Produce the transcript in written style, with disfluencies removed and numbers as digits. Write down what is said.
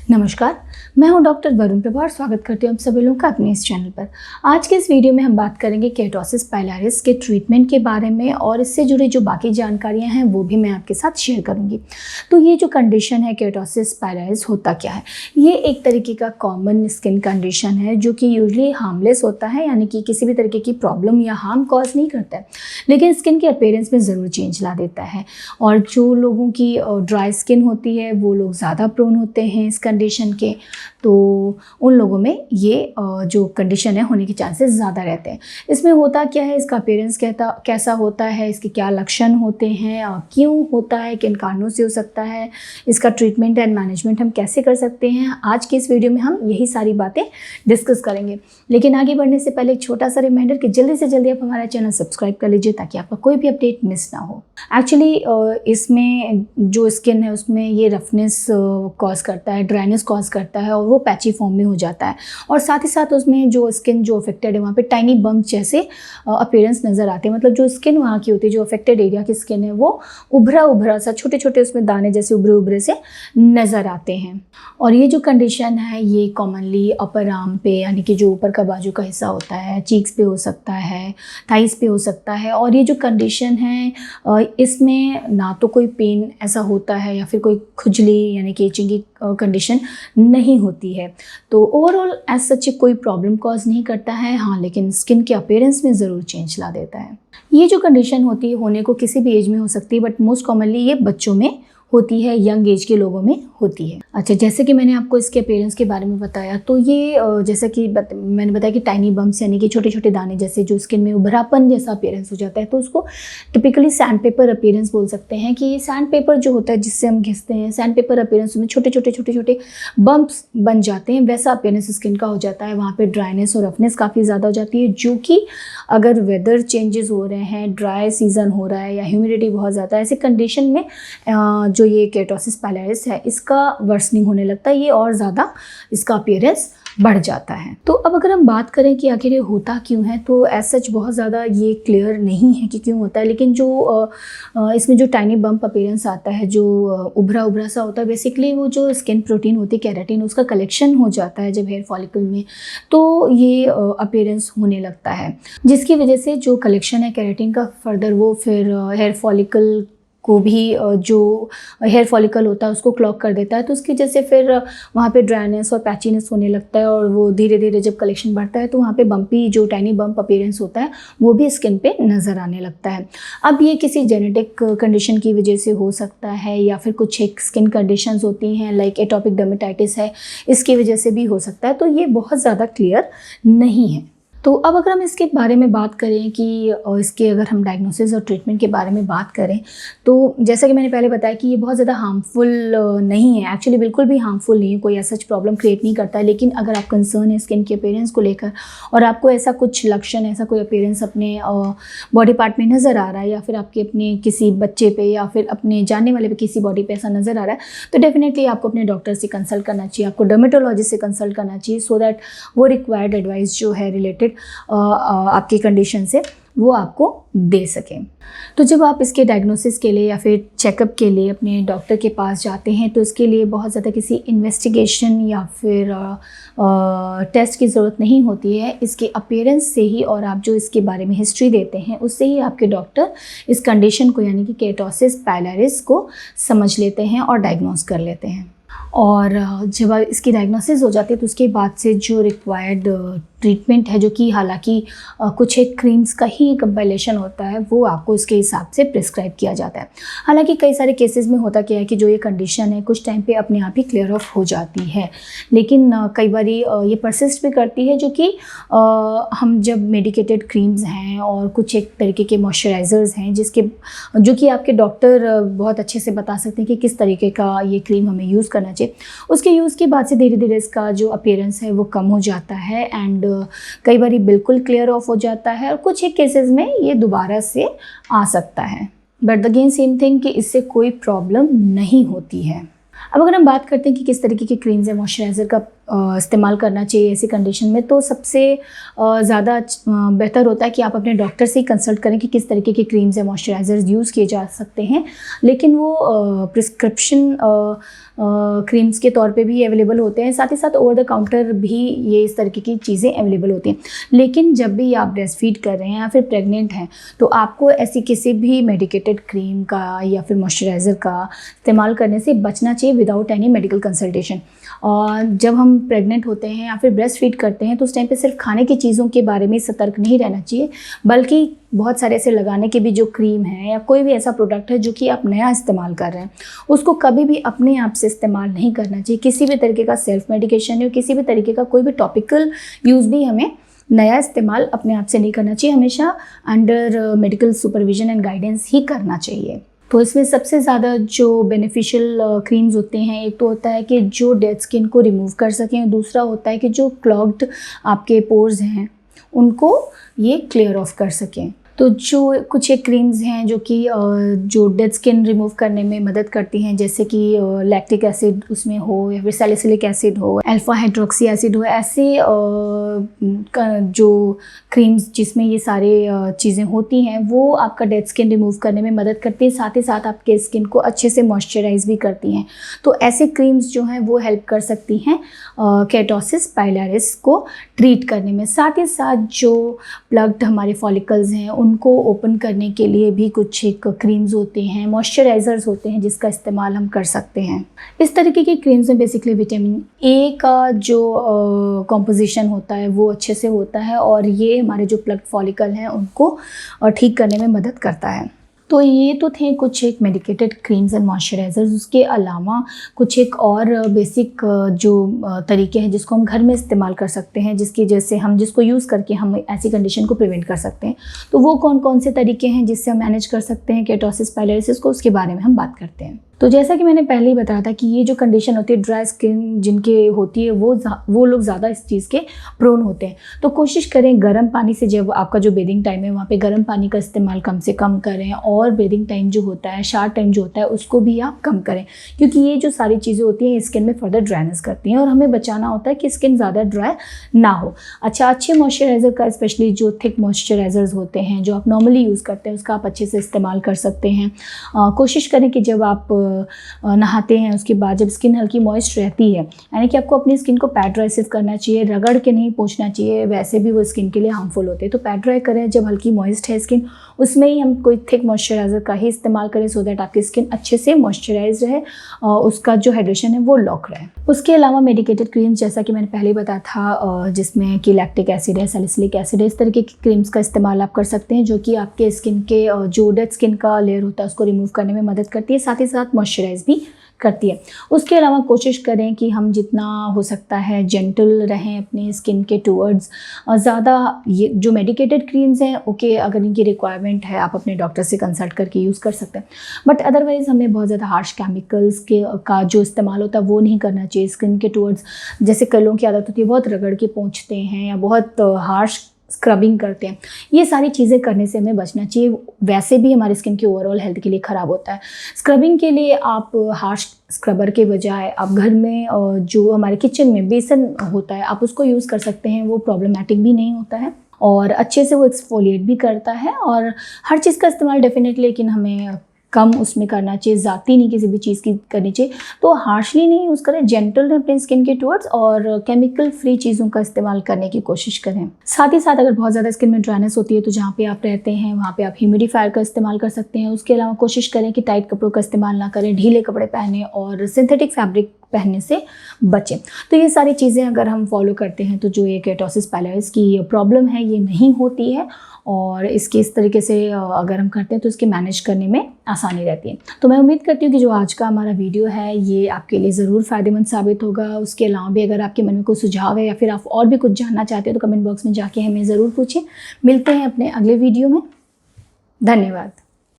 नमस्कार, मैं हूं डॉक्टर वरुण प्रभा और स्वागत करती हूं आप सभी लोगों का अपने इस चैनल पर। आज के इस वीडियो में हम बात करेंगे केटोसिस पाइलारिस के ट्रीटमेंट के बारे में और इससे जुड़ी जो बाकी जानकारियां हैं वो भी मैं आपके साथ शेयर करूंगी। तो ये जो कंडीशन है केटोसिस पाइलारिस होता क्या है? ये एक तरीके का कॉमन स्किन कंडीशन है जो कि यूजली हार्मलेस होता है, यानी कि किसी भी तरीके की प्रॉब्लम या हार्म कॉज नहीं करता है, लेकिन स्किन के अपीयरेंस में ज़रूर चेंज ला देता है। और जो लोगों की ड्राई स्किन होती है वो लोग ज़्यादा प्रोन होते हैं इस कंडीशन के, तो उन लोगों में ये जो कंडीशन है होने के चांसेस ज़्यादा रहते हैं। इसमें होता क्या है, इसका अपीयरेंस कैसा होता है, इसके क्या लक्षण होते हैं, क्यों होता है, किन कारणों से हो सकता है, इसका ट्रीटमेंट एंड मैनेजमेंट हम कैसे कर सकते हैं, आज की इस वीडियो में हम यही सारी बातें डिस्कस करेंगे। लेकिन आगे बढ़ने से पहले एक छोटा सा रिमाइंडर कि जल्दी से जल्दी आप हमारा चैनल सब्सक्राइब कर लीजिए ताकि आपका कोई भी अपडेट मिस ना हो। एक्चुअली इसमें जो स्किन है उसमें ये रफनेस कॉज करता है, ड्राइनेस कॉज करता है और वो पैची फॉर्म में हो जाता है। और साथ ही साथ उसमें जो स्किन जो अफेक्टेड है वहाँ पे टाइनी बम्प जैसे अपीयरेंस नज़र आते हैं। मतलब जो स्किन वहाँ की होती है, जो अफेक्टेड एरिया की स्किन है वो उभरा सा छोटे छोटे उसमें दाने जैसे उभरे से नज़र आते हैं। और ये जो कंडीशन है ये कॉमनली अपर आर्म पे, यानी कि जो ऊपर का बाजू का हिस्सा होता है, चीक्स पे हो सकता है, थाइस पे हो सकता है। और ये जो कंडीशन है इसमें ना तो कोई पेन ऐसा होता है या फिर कोई खुजली यानी कि इचिंग की कंडीशन नहीं होती है। तो ओवरऑल एज सच कोई प्रॉब्लम कॉज नहीं करता है, हाँ, लेकिन स्किन के अपीयरेंस में ज़रूर चेंज ला देता है। ये जो कंडीशन होती है होने को किसी भी एज में हो सकती है, बट मोस्ट कॉमनली ये बच्चों में होती है, यंग एज के लोगों में होती है। अच्छा, जैसे कि मैंने आपको इसके अपीयरेंस के बारे में बताया, तो ये जैसा कि मैंने बताया कि टाइनी बम्प्स यानी कि छोटे छोटे दाने जैसे जो स्किन में उभरापन जैसा अपीयरेंस हो जाता है, तो उसको टिपिकली सैंड पेपर अपीयरेंस बोल सकते हैं। कि ये सैंड पेपर जो होता है जिससे हम घिसते हैं, सैंड पेपर अपीयरेंस में छोटे छोटे बम्प्स बन जाते हैं, वैसा अपीयरेंस स्किन का हो जाता है। वहाँ पर ड्राइनेस और रफनेस काफ़ी ज़्यादा हो जाती है, जो कि अगर वेदर चेंजेस हो रहे हैं, ड्राई सीजन हो रहा है या ह्यूमिडिटी बहुत ज़्यादा है, ऐसी कंडीशन में जो ये केटोसिस पाइलारिस है इसका वर्सनिंग होने लगता है, ये और ज़्यादा इसका अपीयरेंस बढ़ जाता है। तो अब अगर हम बात करें कि आखिर ये होता क्यों है, तो एज सच बहुत ज़्यादा ये क्लियर नहीं है कि क्यों होता है। लेकिन जो इसमें जो टाइनी बम्प अपीयरेंस आता है, जो उभरा सा होता है, बेसिकली वो जो स्किन प्रोटीन होती है केराटिन, उसका कलेक्शन हो जाता है जब हेयर फॉलिकल में, तो ये अपीयरेंस होने लगता है, जिसकी वजह से जो कलेक्शन है केराटिन का फर्दर वो फिर हेयर फॉलिकल को भी जो हेयर फॉलिकल होता है उसको क्लॉग कर देता है। तो उसकी वजह से फिर वहाँ पे ड्राइनेस और पैचीनेस होने लगता है, और वो धीरे धीरे जब कलेक्शन बढ़ता है तो वहाँ पे बम्पी जो टाइनी बम्प अपीयरेंस होता है वो भी स्किन पे नज़र आने लगता है। अब ये किसी जेनेटिक कंडीशन की वजह से हो सकता है, या फिर कुछ एक स्किन कंडीशंस होती हैं लाइक एटोपिक डर्मेटाइटिस है, इसकी वजह से भी हो सकता है। तो ये बहुत ज़्यादा क्लियर नहीं है। तो अब अगर हम इसके बारे में बात करें कि इसके अगर हम डायग्नोसिस और ट्रीटमेंट के बारे में बात करें, तो जैसा कि मैंने पहले बताया कि ये बहुत ज़्यादा हार्मफुल नहीं है, एक्चुअली बिल्कुल भी हार्मफुल नहीं है, कोई ऐसा प्रॉब्लम क्रिएट नहीं करता है। लेकिन अगर आप कंसर्न है स्किन के अपीयरेंस को लेकर और आपको ऐसा कुछ लक्षण, ऐसा कोई अपीयरेंस अपने बॉडी पार्ट में नज़र आ रहा है, या फिर आपके अपने किसी बच्चे पे या फिर अपने जानने वाले पे किसी बॉडी पे ऐसा नज़र आ रहा है, तो डेफिनेटली आपको अपने डॉक्टर से कंसल्ट करना चाहिए, आपको डर्मेटोलॉजिस्ट से कंसल्ट करना चाहिए, सो दैट वो रिक्वायर्ड एडवाइस जो है रिलेटेड आपकी कंडीशन से वो आपको दे सकें। तो जब आप इसके डायग्नोसिस के लिए या फिर चेकअप के लिए अपने डॉक्टर के पास जाते हैं, तो इसके लिए बहुत ज़्यादा किसी इन्वेस्टिगेशन या फिर टेस्ट की ज़रूरत नहीं होती है। इसके अपीयरेंस से ही और आप जो इसके बारे में हिस्ट्री देते हैं उससे ही आपके डॉक्टर इस कंडीशन को यानी कि केटोसिस पाइलारिस को समझ लेते हैं और डायग्नोस कर लेते हैं। और जब इसकी डायग्नोसिस हो जाती है तो उसके बाद से जो रिक्वायर्ड ट्रीटमेंट है, जो कि हालांकि कुछ एक क्रीम्स का ही कंपाइलेशन होता है, वो आपको इसके हिसाब से प्रिस्क्राइब किया जाता है। हालांकि कई सारे केसेस में होता क्या है कि जो ये कंडीशन है कुछ टाइम पे अपने आप ही क्लियर ऑफ हो जाती है, लेकिन कई बार ये परसिस्ट भी करती है, जो कि हम जब मेडिकेटेड क्रीम्स हैं और कुछ एक तरीके के मॉइस्चराइजर्स हैं जो कि आपके डॉक्टर बहुत अच्छे से बता सकते हैं कि किस तरीके का ये क्रीम हमें यूज़ करना चाहिए, उसके यूज़ के बाद से धीरे धीरे इसका जो अपीयरेंस है वो कम हो जाता है एंड कई बार बिल्कुल क्लियर ऑफ हो जाता है, और कुछ एक केसेस में ये दोबारा से आ सकता है। बट अगेन सेम थिंग कि इससे कोई प्रॉब्लम नहीं होती है। अब अगर हम बात करते हैं कि किस तरीके की क्रीम्स या मॉइस्चराइज़र का इस्तेमाल करना चाहिए ऐसी कंडीशन में, तो सबसे ज़्यादा बेहतर होता है कि आप अपने डॉक्टर से ही कंसल्ट करें कि किस तरीके के क्रीम्स या मॉइस्चराइज़र्स यूज़ किए जा सकते हैं। लेकिन वो प्रिस्क्रिप्शन क्रीम्स के तौर पे भी अवेलेबल होते हैं, साथ ही साथ ओवर द काउंटर भी ये इस तरीके की चीज़ें अवेलेबल होती हैं। लेकिन जब भी आप ब्रेस्ट फीड कर रहे हैं या फिर प्रेग्नेंट हैं, तो आपको ऐसी किसी भी मेडिकेटेड क्रीम का या फिर मॉइस्चराइज़र का इस्तेमाल करने से बचना चाहिए विदाउट एनी मेडिकल कंसल्टेशन। और जब हम प्रेग्नेंट होते हैं या फिर ब्रेस्ट फीड करते हैं तो उस टाइम पे सिर्फ खाने की चीज़ों के बारे में सतर्क नहीं रहना चाहिए, बल्कि बहुत सारे ऐसे लगाने के भी जो क्रीम है या कोई भी ऐसा प्रोडक्ट है जो कि आप नया इस्तेमाल कर रहे हैं, उसको कभी भी अपने आप से इस्तेमाल नहीं करना चाहिए। किसी भी तरीके का सेल्फ मेडिकेशन या किसी भी तरीके का कोई भी टॉपिकल यूज़ भी हमें नया इस्तेमाल अपने आप से नहीं करना चाहिए, हमेशा under medical supervision and guidance ही करना चाहिए। तो इसमें सबसे ज़्यादा जो बेनिफिशियल क्रीम्स होते हैं, एक तो होता है कि जो डेड स्किन को रिमूव कर सकें, और दूसरा होता है कि जो क्लॉग्ड आपके पोर्स हैं उनको ये क्लियर ऑफ कर सकें। तो जो कुछ एक क्रीम्स हैं जो कि जो डेड स्किन रिमूव करने में मदद करती हैं, जैसे कि लैक्टिक एसिड उसमें हो या फिर सैलिसिलिक एसिड हो, अल्फा हाइड्रोक्सी एसिड हो, ऐसे जो क्रीम्स जिसमें ये सारे चीज़ें होती हैं वो आपका डेड स्किन रिमूव करने में मदद करती है, साथ ही साथ आपके स्किन को अच्छे से मॉइस्चराइज भी करती हैं। तो ऐसे क्रीम्स जो हैं वो हेल्प कर सकती हैं केटोसिस पाइलरिस को ट्रीट करने में। साथ ही साथ जो प्लग्ड हमारे फॉलिकल्स हैं उनको ओपन करने के लिए भी कुछ एक क्रीम्स होते हैं, मॉइस्चराइज़र्स होते हैं जिसका इस्तेमाल हम कर सकते हैं। इस तरीके की क्रीम्स में बेसिकली विटामिन ए का जो कॉम्पोजिशन होता है वो अच्छे से होता है, और ये हमारे जो प्लग्ड फॉलिकल हैं उनको ठीक करने में मदद करता है। तो ये तो थे कुछ एक मेडिकेटेड क्रीम्स एंड मॉइस्चराइज़र्स। उसके अलावा कुछ एक और बेसिक जो तरीके हैं जिसको हम घर में इस्तेमाल कर सकते हैं, जिसकी जैसे हम जिसको यूज़ करके हम ऐसी कंडीशन को प्रिवेंट कर सकते हैं। तो वो कौन कौन से तरीके हैं जिससे हम मैनेज कर सकते हैं केटोसिस पाइलरिस को, उसके बारे में हम बात करते हैं। तो जैसा कि मैंने पहले ही बताया था कि ये जो कंडीशन होती है ड्राई स्किन जिनके होती है वो लोग ज़्यादा इस चीज़ के प्रोन होते हैं। तो कोशिश करें गर्म पानी से, जब आपका जो बेदिंग टाइम है वहाँ पे गर्म पानी का इस्तेमाल कम से कम करें, और बेदिंग टाइम जो होता है, शावर टाइम जो होता है, उसको भी आप कम करें, क्योंकि ये जो सारी चीज़ें होती हैं स्किन में फर्दर ड्राइनेस करती हैं और हमें बचाना होता है कि स्किन ज़्यादा ड्राई ना हो। अच्छा, अच्छे मॉइस्चराइज़र का, स्पेशली जो थिक मॉइस्चराइज़र्स होते हैं जो आप नॉर्मली यूज़ करते हैं, उसका आप अच्छे से इस्तेमाल कर सकते हैं। कोशिश करें कि जब आप नहाते हैं उसके बाद जब स्किन हल्की मॉइस्ट रहती है, यानी कि आपको अपनी स्किन को पैड ड्राई सिर्फ करना चाहिए, रगड़ के नहीं पोंछना चाहिए, वैसे भी वो स्किन के लिए हार्मफुल होते हैं। तो पैड ड्राई करें जब हल्की मॉइस्ट है स्किन, उसमें ही हम कोई थिक मॉइस्चराइज़र का ही इस्तेमाल करें, सो दैट आपकी स्किन अच्छे से मॉइस्चराइज रहे, उसका जो हाइड्रेशन है वो लॉक रहे। उसके अलावा मेडिकेटेड क्रीम्स, जैसा कि मैंने पहले बताया था, जिसमें कि लैक्टिक एसिड है, सैलिसिलिक एसिड है, इस तरीके की क्रीम्स का इस्तेमाल आप कर सकते हैं, जो कि आपके स्किन के जो डेड स्किन का लेयर होता है उसको रिमूव करने में मदद करती है, साथ ही साथ मॉइस्चराइज भी करती है। उसके अलावा कोशिश करें कि हम जितना हो सकता है जेंटल रहें अपने स्किन के टूवर्ड्स। ज़्यादा ये जो मेडिकेटेड क्रीम्स हैं, ओके, अगर इनकी रिक्वायरमेंट है आप अपने डॉक्टर से कंसल्ट करके यूज़ कर सकते हैं, बट अदरवाइज़ हमें बहुत ज़्यादा हार्श केमिकल्स का जो इस्तेमाल होता है वो नहीं करना चाहिए स्किन के टूवर्ड्स। जैसे कई लोगों की आदत होती है बहुत रगड़ के पोंछते हैं या बहुत हार्श स्क्रबिंग करते हैं, ये सारी चीज़ें करने से हमें बचना चाहिए। वैसे भी हमारी स्किन की ओवरऑल हेल्थ के लिए ख़राब होता है। स्क्रबिंग के लिए आप हार्श स्क्रबर के बजाय आप घर में जो हमारे किचन में बेसन होता है आप उसको यूज़ कर सकते हैं, वो प्रॉब्लमेटिक भी नहीं होता है और अच्छे से वो एक्सफोलिएट भी करता है। और हर चीज़ का इस्तेमाल डेफिनेटली, लेकिन हमें कम उसमें करना चाहिए, ज़्यादा नहीं किसी भी चीज़ की करनी चाहिए। तो हार्शली नहीं यूज़ करें, जेंटल रहें अपने स्किन के टूवर्ड्स और केमिकल फ्री चीज़ों का इस्तेमाल करने की कोशिश करें। साथ ही साथ अगर बहुत ज़्यादा स्किन में ड्राइनेस होती है तो जहाँ पे आप रहते हैं वहाँ पे आप ह्यूमिडिफायर का इस्तेमाल कर सकते हैं। उसके अलावा कोशिश करें कि टाइट कपड़ों का इस्तेमाल ना करें, ढीले कपड़े पहने और सिंथेटिक फैब्रिक पहनने से बचें। तो ये सारी चीज़ें अगर हम फॉलो करते हैं तो जो ये केटोसिस पाइलरिस की प्रॉब्लम है ये नहीं होती है, और इसके इस तरीके से अगर हम करते हैं तो इसके मैनेज करने में आसानी रहती है। तो मैं उम्मीद करती हूँ कि जो आज का हमारा वीडियो है ये आपके लिए ज़रूर फ़ायदेमंद साबित होगा। उसके अलावा भी अगर आपके मन में कोई सुझाव है या फिर आप और भी कुछ जानना चाहते हो तो कमेंट बॉक्स में जाके हमें ज़रूर पूछें। मिलते हैं अपने अगले वीडियो में। धन्यवाद।